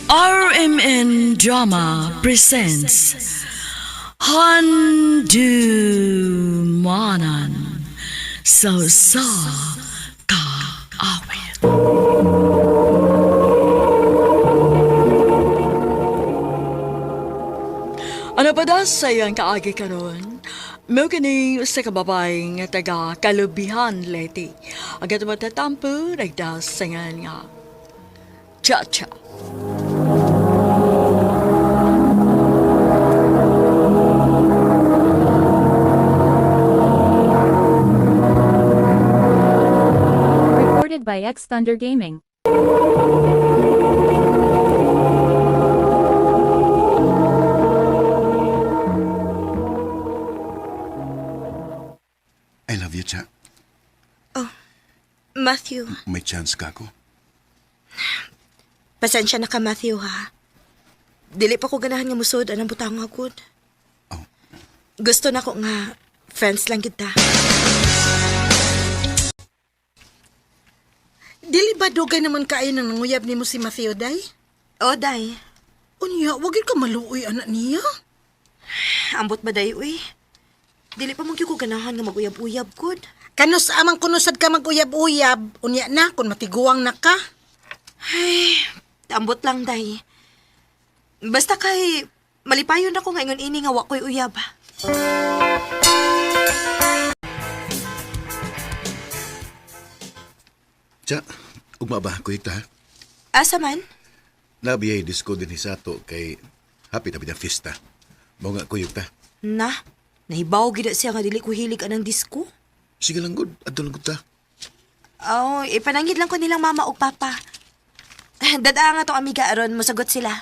RMN Drama presents Handumanan So Ka Awit. Ano pa da sa iyang kaagi karon? Mo kini sa kababay nga taga Kalubihan Leti. Agat matatampo nagdas sa nga Cha-cha. Recorded by X Thunder Gaming. I love you, Cha. Matthew, May chance ka ako. pasensya na ka, Matthew, ha? Dili pa ko ganahan nga musod anang butang agud. Oh. Gusto na ko nga friends lang kita. Dili ba dugay naman kayo nang nanguyab ni mo si Matthew, day? O, day. Unya, wagin ka maluoy anak niya. Ambot ba, day, uy? Dili pa mong ko ganahan nga mag-uyab-uyab, good. Kanos amang kunusad ka mag-uyab-uyab, unya na kung matiguang na ka. Ay, ambot lang, day. Basta kay malipayon ako ngayon ini nga wakoy uyab. Cha, ugma ba ko ita? Asa man? Nabiyay disco din sa to kay happy na fiesta. Mao nga kuyog ta. Na, nahibaw gid siya nga dili ko hilig anang disco. Sige lang good, adto lang gud ta. Oh, ipanangid lang ko nilang mama o papa. Dada nga tong amiga aron mosagot sila.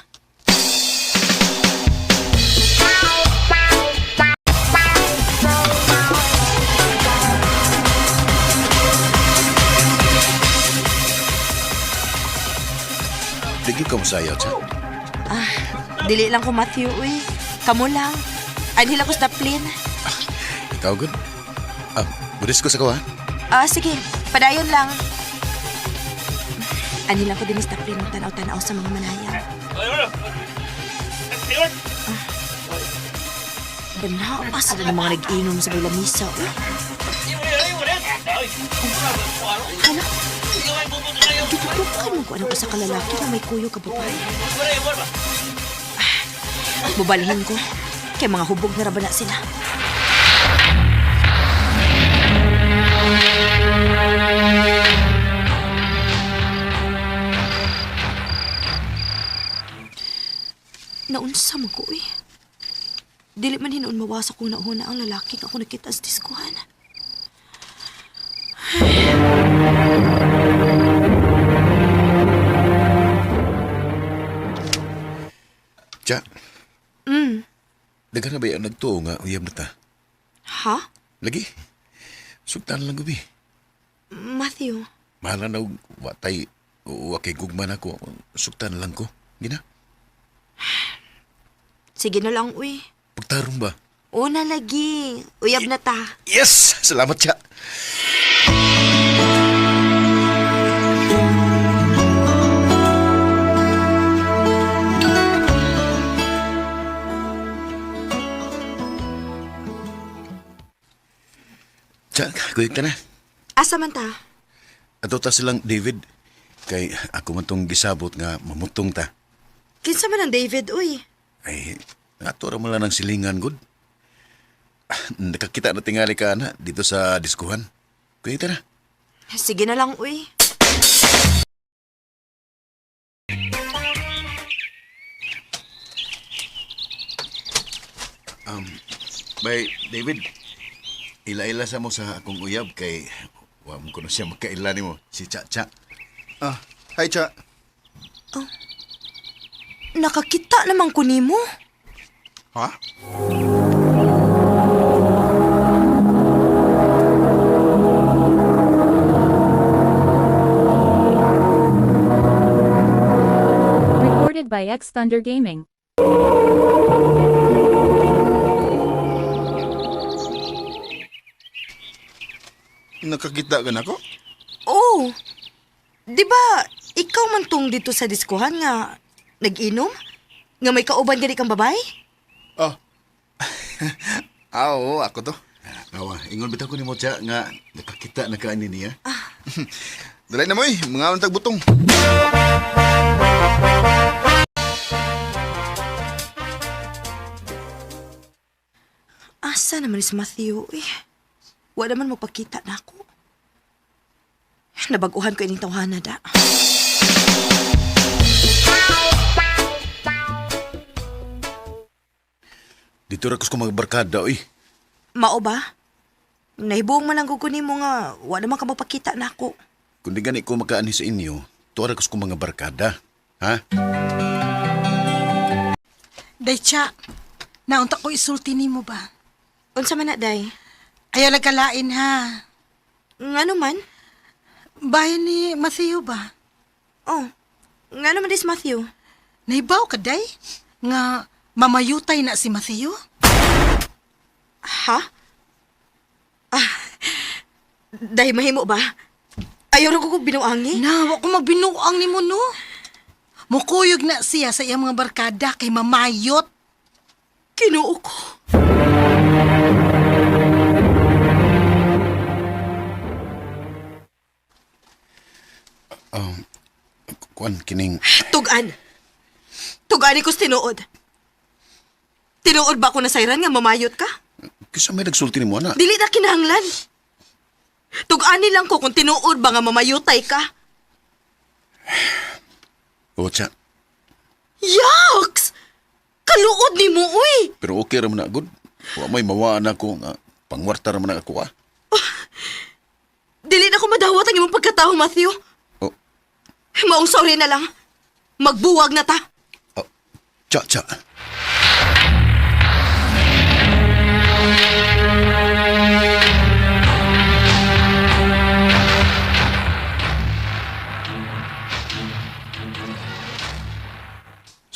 Digi ka masaya, Cha. Dili lang ko Matthew, uy. Kamu lang. Anhila ko sa plane. Ikaw good? Budis ko sa ko, ha? Sige. Padayon lang. Anhila ko din sa plane tanaw-tanaw sa mga manaya. Banaas na ng mga nag-inom sa may lamisa, uy. Hala? Tututukan mo ko anong isa kalalaki na may kuyo ka babae. Bubalihin ko. Kaya mga hubog na rabana sila. Naunsa mo ko eh. Dili man hinuon mawasak kung nauna ang lalaki nga ako nakita sa diskuhan. Cha. Dagan na ba yan nagtuo nga uyab na ta? Ha? Lagi. Sugtan lang gubi. Matthew, Mahala na watay wakay gugman ako. Sugtan lang ko. Gina? sige na lang, uy. Pagtarong ba? Una lagi. Uyab na ta. Yes! Salamat, Cha. Cha, kuyog ka na. Asa man ta? Ato ta silang David. Kay ako man tong gisabot nga mamutong ta. Kinsa man ang David, uy. Ay, ato ra mo lang ng silingan, good. Nakakita na tingali ka na dito sa diskuhan. Kuyog ka na. Sige na lang, uy. Bay, David, ila-ila sa mo sa akong uyab kay wa mo kuno siya magkaila ni mo, si Cha-Cha. Hi, Cha. Nakakita naman ko nimo. Ha? Recorded by X Thunder Gaming. Nakakita ka na ko? Oh, di ba ikaw man tong dito sa diskuhan nga Nag-inom? Nga may kauban gani kang babay? Oh. Oo, ako to. Awa, ingon bitaw ko ni mo siya nga nakakita na kaani niya. Dalay na mo mga untag butong. Asa naman si Matthew eh. Wala naman magpakita na ako. Nabaguhan ko ining tawhana da. Dito ra ko magbarkada oy. Mao ba? Nahibuong man ang kukunin mo nga wala naman ka magpakita na ako. Kung di gani ko makaani sa inyo, tuwa ra ko mga barkada. Ha? Day, Cha. Naunta ko isulti ni mo ba? Unsa man na, day? Ayaw nagkalain ha. Ngano man? Bayan ni Matthew ba? Oh, ngano man dis Matthew? Naibaw ka, Day? Nga mamayutay na si Matthew? Ha? Day mahimo ba? Ayaw na ko binuangi? Nawa ko magbinuang ni mo, no? Mukuyog na siya sa iyang mga barkada kay mamayot. Kinuo ko. Kuan kining Tugan. Tugani ko's tinuod. Tinuod ba ako na sayran nga mamayot ka? kisa may nagsulti ni mo ana. Dili na kinahanglan. Tugani lang ko kung tinuod ba nga mamayutay ka. O siya, Yaks! Kaluod ni mo, uy! pero okay ra man na good. Wa may mawaan ako nga pangwarta ra man na ako ah. Dili na ko madawat ang imong pagkatao, Matthew. Oh, Maong sorry na lang. Magbuwag na ta. oh. Cha.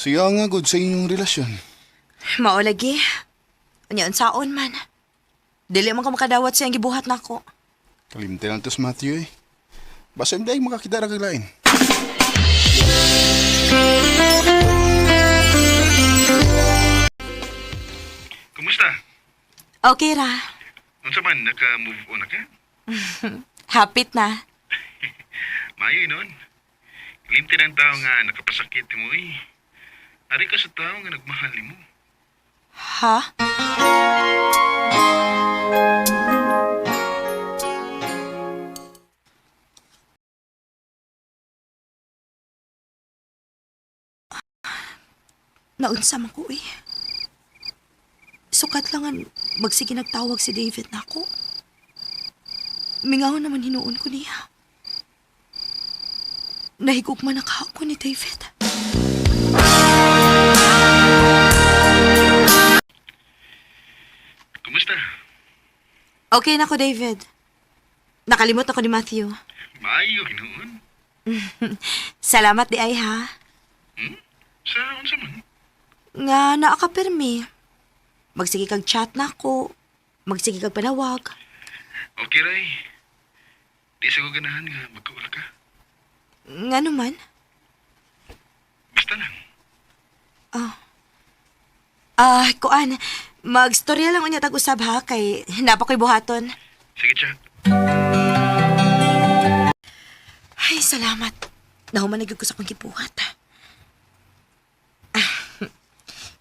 Siya nga good sa inyong relasyon. Mao lagi. Unyaon saon man. Dili man ka makadawat siyang gibuhat nako. Kalimti lang to si Matthew eh. Basta hindi ay makakita na kaglain. Kumusta? Okay ra. Unsa man, naka-move on na ka? Hapit na. Mayo nun. Limti ng tao nga nakapasakit mo eh. Ari ka sa tao nga nagmahal mo. Ha? Naunsa man ko eh. Sukat lang ang magsige nagtawag si David na ako. Mingahon naman hinuon ko niya. Nahigog man ako ni David. Kumusta? Okay na ko, David. Nakalimot ako ni Matthew. Mayo, hinuon. Salamat di ay ha. Sa unsa man? Nga naakapirmi. Magsige kag chat na ako. Magsige kag panawag. Okay, Ray. Di sa ko ganahan nga magkaula ka. Nga naman. Basta lang. Kuan. Magstorya lang unya tag-usab ha. Kay napa ko'y buhaton. Sige, chat. Ay, salamat. Nahuman na gyud ko sa kong gibuhat.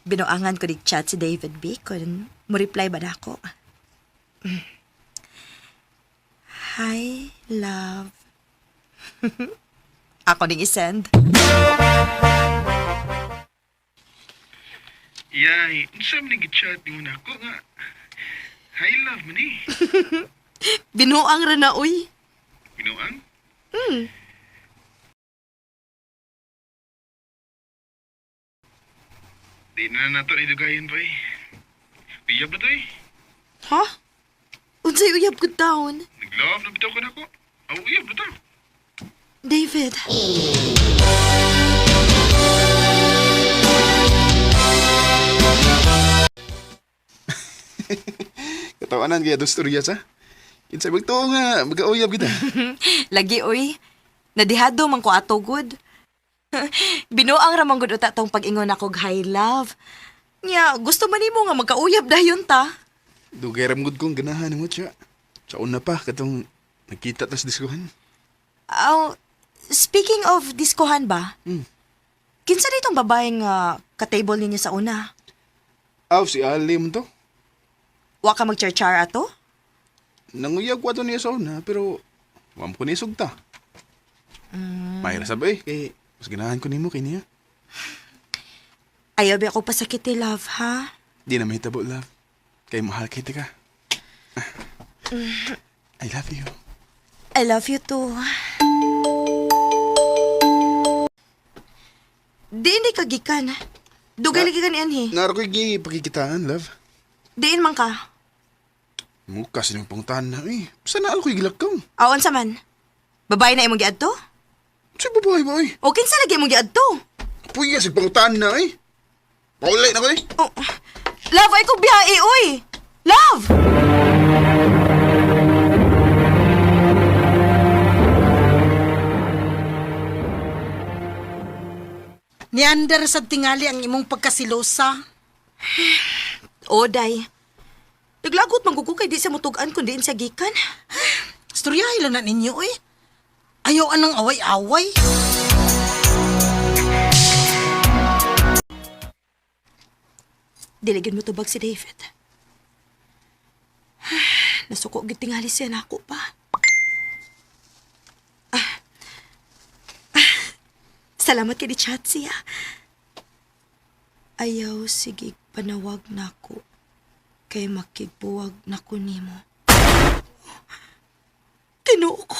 Binuangan ko ni chat si David B. Kung mo-reply ba na ako. Hi, love. Ako ding isend. Yay, unsa man nag-chat ni mo na ako nga. Hi, love man eh. Binuang ra na, uy. Binuang? Di na nato idugayan pa eh. Uyab na to eh. Ha? Unsay uyab ko taon? Nag-love na bitaw ko na ako. Uyab na to. David. Katawanan kaya doon storya sa? Kinsay magtuo nga, mag-auyab kita. Lagi, uy. Nadihado man ko ato, good. Binuang ramang gud uta tong pag-ingon ako hi love. Nya, gusto man nimo nga magkauyab dayon ta. Dugay ramgod kong ganahan mo siya. Sa una pa, katong nakita tas diskuhan. Aw, speaking of diskohan ba? Kinsa ditong babaeng ka-table ninyo sa una? Aw, si Ali mo to. Wa ka mag-char-char ato? Nanguyag ko ato niya sa una, pero wam ko nisog ta. May sabay, kay mas ganahan ko nimo kay niya. Ayaw ba ako pasakiti, love, ha? Di na mahitabo, love. Kay mahal kita ka. I love you. I love you too. Diin di kagikan. Dugay lagi ka ni Anhi. Naro ko'y pakikitaan, love. Diin man ka. Mukha silang pangutahan na, eh. Sana ako ko'y gilakaw. Awan sa man. Babae na imong giadto? Si babae ba, eh? O kinsa lagi imong giadto? Puya, si pangutahan na, eh. Paulay na ko, eh. Oh, love, ay ko biyahe, uy! Love! Niandar sa tingali ang imong pagkasilosa. Oday. Naglagot manggugukay di sa mutugan kundi sa gikan. Istoryahin lang na ninyo eh. Ayaw anang away-away. Diligin mo tubag si David. Nasuko gitingali siya na ako pa. Salamat kay di chat siya. Ayaw sige panawag na ako. Kay makigbuwag na ko nimo. Tinuo ko.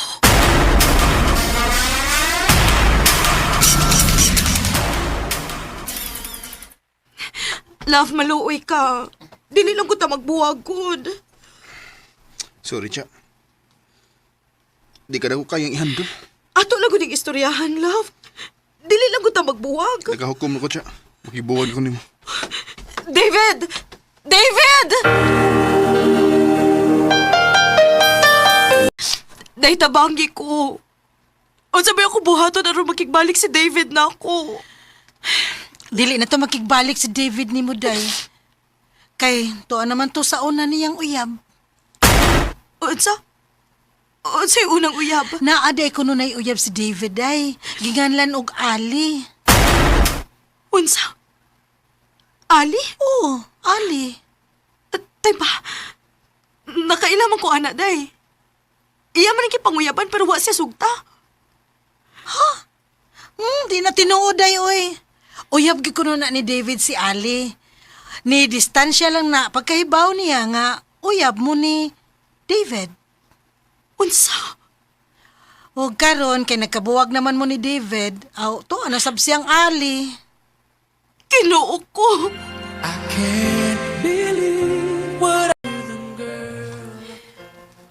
Love, maluoy ka. Dili lang ko ta magbuwag, good. Sorry, Cha. Di ka na ko kayang ihandol. Ato lang ko ding istoryahan, love. Dili lang ko ta magbuwag. Nakahukom na ko, Cha. Makibuwag ko nimo. David! David! Day tabangi ko. O sabi ako buhaton na rin makigbalik si David na ako. Dili na to makigbalik si David ni Muday. Kay tuwa naman to sa una niyang uyab. Unsa? Unsa'y unang uyab? Naaday ko nunay uyab si David ay. Ginganlan og Ali. Unsa? Ali? Oo, Ali. Tay ba? Nakailaman ko anak, day. Iya man ang panguyaban pero wa siya sugta. Di na tinuod ay oy. Uyab gi kuno na ni David si Ali. Ni distansya lang na pagkahibaw niya nga uyab mo ni David. Unsa? O karon kay nagkabuwag naman mo ni David, aw to ano sab siyang Ali. Kinuo ko.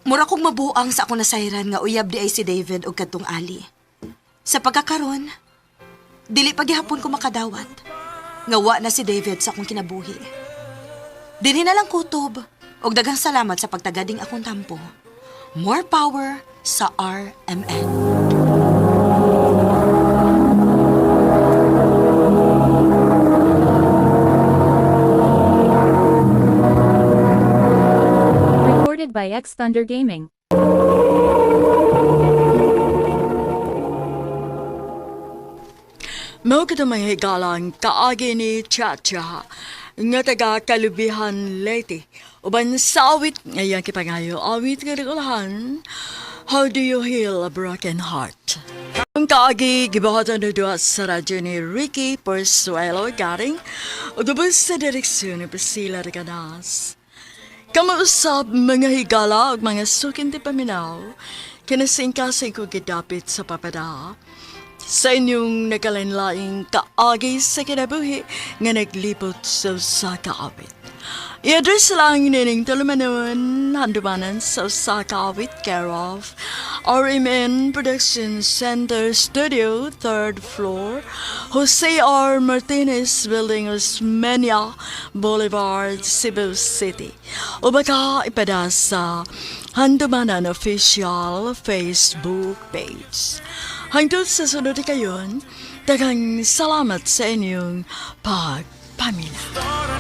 Mura kong mabuang sa akong nasayran nga uyab di ay si David o katong Ali. Sa pagkakaron, dili paghihapon ko makadawat. Nga wa na si David sa akong kinabuhi. Dili na lang kutob og daghang salamat sa pagtagading akong tampo. More power sa RMN. Recorded by X Thunder Gaming. Mao kita may higalang kaagi ni Chacha nga taga Kalubihan Leyte. Uban sa awit ngayon kipangayo awit nga regulahan. How do you heal a broken heart? Ang kaagi gibahatan na doon sa radyo ni Ricky Persuelo garing o doon sa direksyon ni Priscilla Reganas. Kamuusap mga higala at mga sukin ti paminaw kinasingkasing ko gidapit sa papada. Sa inyong nakalinlaing kaagi sa kinabuhi nga naglipot sa kaawit. I-address lang nining tulumanon handumanan sa kaawit care of RMN Production Center Studio, 3rd floor, Jose R. Martinez Building, Osmeña Boulevard, Cebu City. O baka ipada sa Handumanan Official Facebook page. Hangtod sa sunod kayon, daghang salamat sa inyong pagpamina.